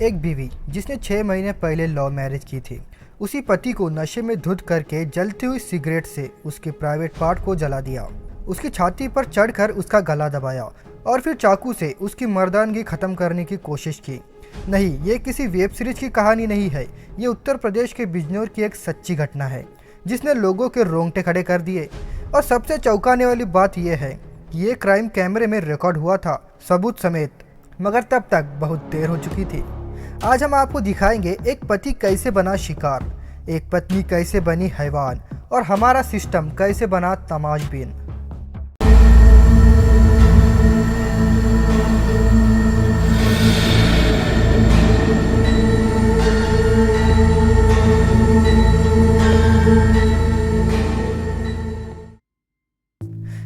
एक बीवी जिसने 6 महीने पहले लव मैरिज की थी, उसी पति को नशे में धुत करके जलती हुई सिगरेट से उसके प्राइवेट पार्ट को जला दिया। उसकी छाती पर चढ़कर उसका गला दबाया और फिर चाकू से उसकी मर्दानगी खत्म करने की कोशिश की। नहीं, ये किसी वेब सीरीज की कहानी नहीं है। ये उत्तर प्रदेश के बिजनौर की एक सच्ची घटना है जिसने लोगों के रोंगटे खड़े कर दिए। और सबसे चौंकाने वाली बात यह है कि ये क्राइम कैमरे में रिकॉर्ड हुआ था, सबूत समेत, मगर तब तक बहुत देर हो चुकी थी। आज हम आपको दिखाएंगे एक पति कैसे बना शिकार, एक पत्नी कैसे बनी हैवान और हमारा सिस्टम कैसे बना तमाशबीन।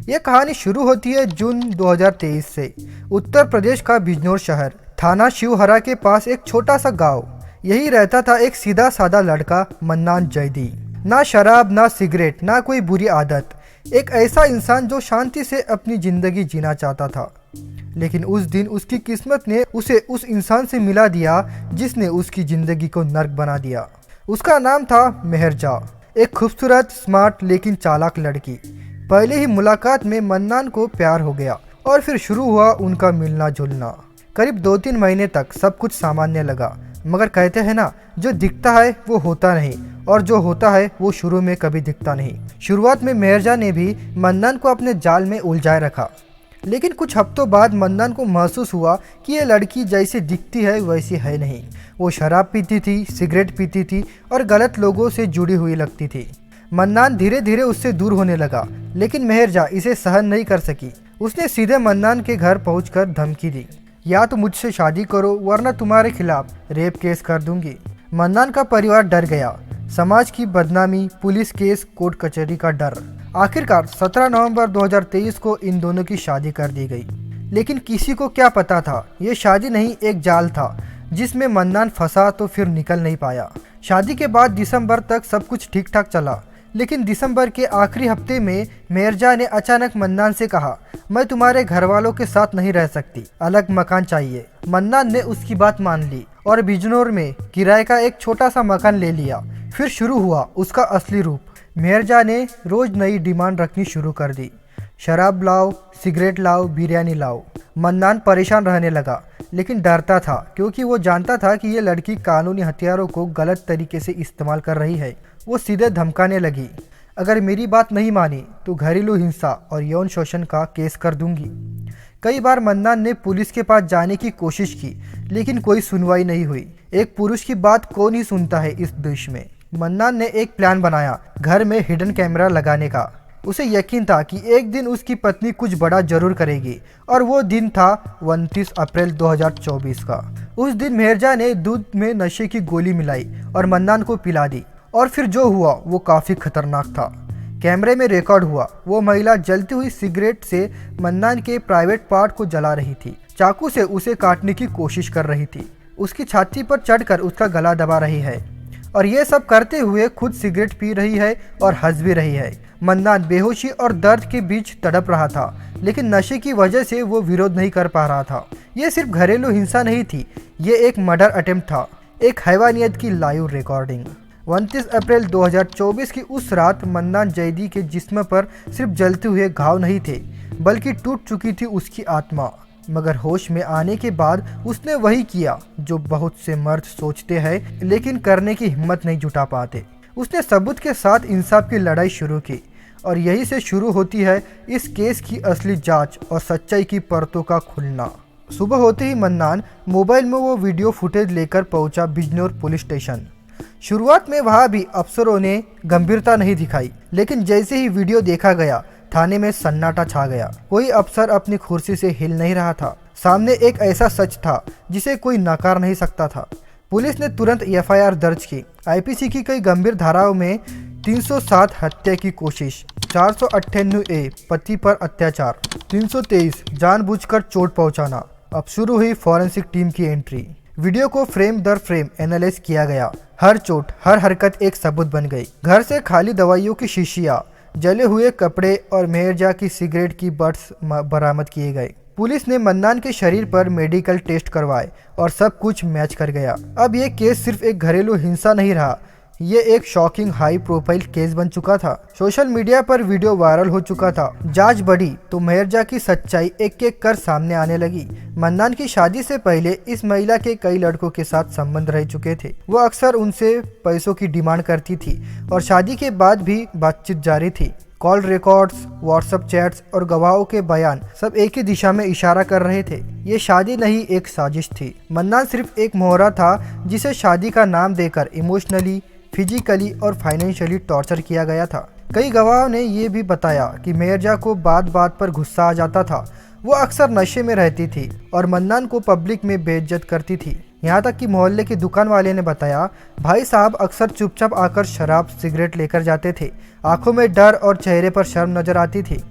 यह कहानी शुरू होती है जून 2023 से। उत्तर प्रदेश का बिजनौर शहर, थाना शिवहरा के पास एक छोटा सा गांव। यही रहता था एक सीधा साधा लड़का, मन्नान जैदी। ना शराब, ना सिगरेट, ना कोई बुरी आदत। एक ऐसा इंसान जो शांति से अपनी जिंदगी जीना चाहता था। लेकिन उस दिन उसकी किस्मत ने उसे उस इंसान से मिला दिया जिसने उसकी जिंदगी को नर्क बना दिया। उसका नाम था मेहरजा, एक खूबसूरत, स्मार्ट लेकिन चालाक लड़की। पहले ही मुलाकात में मन्नान को प्यार हो गया और फिर शुरू हुआ उनका मिलना जुलना। करीब 2-3 महीने तक सब कुछ सामान्य लगा, मगर कहते हैं ना, जो दिखता है वो होता नहीं और जो होता है वो शुरू में कभी दिखता नहीं। शुरुआत में मेहरजा ने भी मन्नान को अपने जाल में उलझाए रखा, लेकिन कुछ हफ्तों बाद मन्नान को महसूस हुआ कि ये लड़की जैसी दिखती है वैसी है नहीं। वो शराब पीती थी, सिगरेट पीती थी और गलत लोगों से जुड़ी हुई लगती थी। मन्नान धीरे धीरे उससे दूर होने लगा, लेकिन मेहरजा इसे सहन नहीं कर सकी। उसने सीधे मन्नान के घर पहुंचकर धमकी दी, या तो मुझसे शादी करो वरना तुम्हारे खिलाफ रेप केस कर दूंगी। मन्नान का परिवार डर गया। समाज की बदनामी, पुलिस केस, कोर्ट कचहरी का डर। आखिरकार 17 नवंबर 2023 को इन दोनों की शादी कर दी गई। लेकिन किसी को क्या पता था, ये शादी नहीं एक जाल था जिसमें मन्नान फंसा तो फिर निकल नहीं पाया। शादी के बाद दिसंबर तक सब कुछ ठीक ठाक चला, लेकिन दिसंबर के आखिरी हफ्ते में मेहरजा ने अचानक मन्नान से कहा, मैं तुम्हारे घर वालों के साथ नहीं रह सकती, अलग मकान चाहिए। मन्नान ने उसकी बात मान ली और बिजनौर में किराए का एक छोटा सा मकान ले लिया। फिर शुरू हुआ उसका असली रूप। मेहरजा ने रोज नई डिमांड रखनी शुरू कर दी। शराब लाओ, सिगरेट लाओ, बिरयानी लाओ। मन्नान परेशान रहने लगा, लेकिन डरता था क्योंकि वो जानता था कि ये लड़की कानूनी हथियारों को गलत तरीके से इस्तेमाल कर रही है। वो सीधे धमकाने लगी, अगर मेरी बात नहीं मानी तो घरेलू हिंसा और यौन शोषण का केस कर दूंगी। कई बार मन्नान ने पुलिस के पास जाने की कोशिश की, लेकिन कोई सुनवाई नहीं हुई। एक पुरुष की बात कौन ही सुनता है इस देश में। मन्नान ने एक प्लान बनाया, घर में हिडन कैमरा लगाने का। उसे यकीन था कि एक दिन उसकी पत्नी कुछ बड़ा जरूर करेगी, और वो दिन था 29 अप्रैल 2024 का। उस दिन मेहरजा ने दूध में नशे की गोली मिलाई और मन्नान को पिला दी। और फिर जो हुआ वो काफ़ी खतरनाक था। कैमरे में रिकॉर्ड हुआ, वो महिला जलती हुई सिगरेट से मन्नान के प्राइवेट पार्ट को जला रही थी। चाकू से उसे काटने की कोशिश कर रही थी। उसकी छाती पर चढ़कर उसका गला दबा रही है, और ये सब करते हुए खुद सिगरेट पी रही है और हंस भी रही है। मन्नान बेहोशी और दर्द के बीच तड़प रहा था, लेकिन नशे की वजह से वो विरोध नहीं कर पा रहा था। ये सिर्फ घरेलू हिंसा नहीं थी, ये एक मर्डर अटेम्प्ट था, एक हैवानियत की लाइव रिकॉर्डिंग। 29 अप्रैल 2024 की उस रात मन्नान जैदी के जिस्म पर सिर्फ जलते हुए घाव नहीं थे, बल्कि टूट चुकी थी उसकी आत्मा। मगर होश में आने के बाद उसने वही किया जो बहुत से मर्द सोचते हैं लेकिन करने की हिम्मत नहीं जुटा पाते। उसने सबूत के साथ इंसाफ की लड़ाई शुरू की, और यही से शुरू होती है इस केस की असली जांच और सच्चाई की परतों का खुलना। सुबह होते ही मन्नान मोबाइल में वो वीडियो फुटेज लेकर पहुंचा बिजनौर पुलिस स्टेशन। शुरुआत में वहाँ भी अफसरों ने गंभीरता नहीं दिखाई, लेकिन जैसे ही वीडियो देखा गया थाने में सन्नाटा छा गया। कोई अफसर अपनी कुर्सी से हिल नहीं रहा था। सामने एक ऐसा सच था जिसे कोई नकार नहीं सकता था। पुलिस ने तुरंत एफआईआर दर्ज की। आईपीसी की कई गंभीर धाराओं में 307 हत्या की कोशिश, 498 पति पर अत्याचार, 323 जानबूझकर चोट पहुंचाना। अब शुरू हुई फॉरेंसिक टीम की एंट्री। वीडियो को फ्रेम दर फ्रेम एनालाइज किया गया। हर चोट, हर हरकत एक सबूत बन गई। घर से खाली दवाइयों की शीशियाँ, जले हुए कपड़े और मेहरजा की सिगरेट की बट्स बरामद किए गए। पुलिस ने मन्नान के शरीर पर मेडिकल टेस्ट करवाए और सब कुछ मैच कर गया। अब ये केस सिर्फ एक घरेलू हिंसा नहीं रहा, ये एक शॉकिंग हाई प्रोफाइल केस बन चुका था। सोशल मीडिया पर वीडियो वायरल हो चुका था। जांच बढ़ी तो मेहरजा की सच्चाई एक एक कर सामने आने लगी। मन्नान की शादी से पहले इस महिला के कई लड़कों के साथ संबंध रह चुके थे। वो अक्सर उनसे पैसों की डिमांड करती थी और शादी के बाद भी बातचीत जारी थी। कॉल रिकॉर्ड्स, व्हाट्सएप चैट्स और गवाहों के बयान सब एक ही दिशा में इशारा कर रहे थे। ये शादी नहीं, एक साजिश थी। मन्नान सिर्फ एक मोहरा था जिसे शादी का नाम देकर इमोशनली, फिजिकली और फाइनेंशियली टॉर्चर किया गया था। कई गवाहों ने ये भी बताया कि मेहरजा को बात बात पर गुस्सा आ जाता था। वो अक्सर नशे में रहती थी और मन्नान को पब्लिक में बेइज्जत करती थी। यहाँ तक कि मोहल्ले के दुकान वाले ने बताया, भाई साहब अक्सर चुपचाप आकर शराब सिगरेट लेकर जाते थे। आंखों में डर और चेहरे पर शर्म नजर आती थी।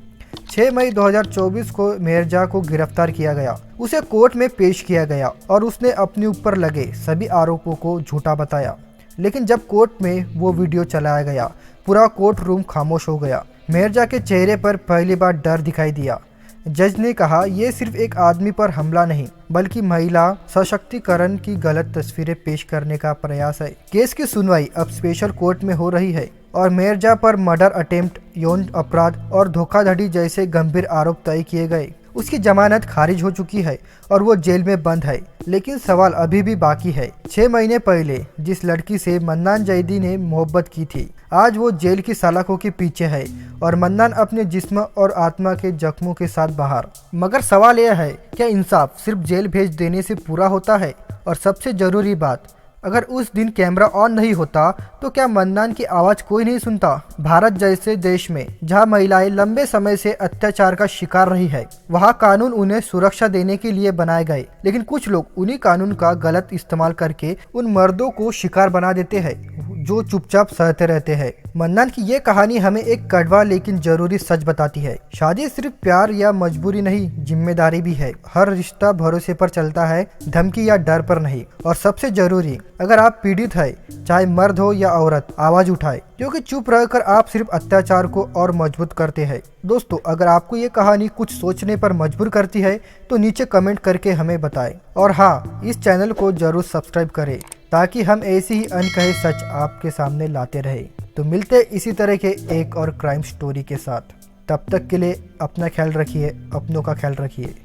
6 मई 2024 को मेहरजा को गिरफ्तार किया गया। उसे कोर्ट में पेश किया गया और उसने अपने ऊपर लगे सभी आरोपों को झूठा बताया। लेकिन जब कोर्ट में वो वीडियो चलाया गया, पूरा कोर्ट रूम खामोश हो गया। मेहरजा के चेहरे पर पहली बार डर दिखाई दिया। जज ने कहा, ये सिर्फ एक आदमी पर हमला नहीं बल्कि महिला सशक्तिकरण की गलत तस्वीरें पेश करने का प्रयास है। केस की सुनवाई अब स्पेशल कोर्ट में हो रही है और मेहरजा पर मर्डर अटेम्प्ट, यौन अपराध और धोखाधड़ी जैसे गंभीर आरोप तय किए गए। उसकी जमानत खारिज हो चुकी है और वो जेल में बंद है। लेकिन सवाल अभी भी बाकी है। 6 महीने पहले जिस लड़की से मन्नान जैदी ने मोहब्बत की थी, आज वो जेल की सलाखों के पीछे है और मन्नान अपने जिस्म और आत्मा के जख्मों के साथ बाहर। मगर सवाल यह है, क्या इंसाफ सिर्फ जेल भेज देने से पूरा होता है? और सबसे जरूरी बात, अगर उस दिन कैमरा ऑन नहीं होता तो क्या मन्नान की आवाज़ कोई नहीं सुनता? भारत जैसे देश में जहां महिलाएं लंबे समय से अत्याचार का शिकार रही है, वहां कानून उन्हें सुरक्षा देने के लिए बनाए गए। लेकिन कुछ लोग उन्हीं कानून का गलत इस्तेमाल करके उन मर्दों को शिकार बना देते हैं जो चुपचाप सहते रहते हैं। मन्नान की ये कहानी हमें एक कड़वा लेकिन जरूरी सच बताती है। शादी सिर्फ प्यार या मजबूरी नहीं, जिम्मेदारी भी है। हर रिश्ता भरोसे पर चलता है, धमकी या डर पर नहीं। और सबसे जरूरी, अगर आप पीड़ित है, चाहे मर्द हो या औरत, आवाज उठाए, क्योंकि चुप रहकर आप सिर्फ अत्याचार को और मजबूत करते हैं। दोस्तों, अगर आपको ये कहानी कुछ सोचने पर मजबूर करती है तो नीचे कमेंट करके हमें बताएं। और हाँ, इस चैनल को जरूर सब्सक्राइब करें ताकि हम ऐसी ही अनकहे सच आपके सामने लाते रहे। तो मिलते इसी तरह के एक और क्राइम स्टोरी के साथ। तब तक के लिए अपना ख्याल रखिए, अपनों का ख्याल रखिए।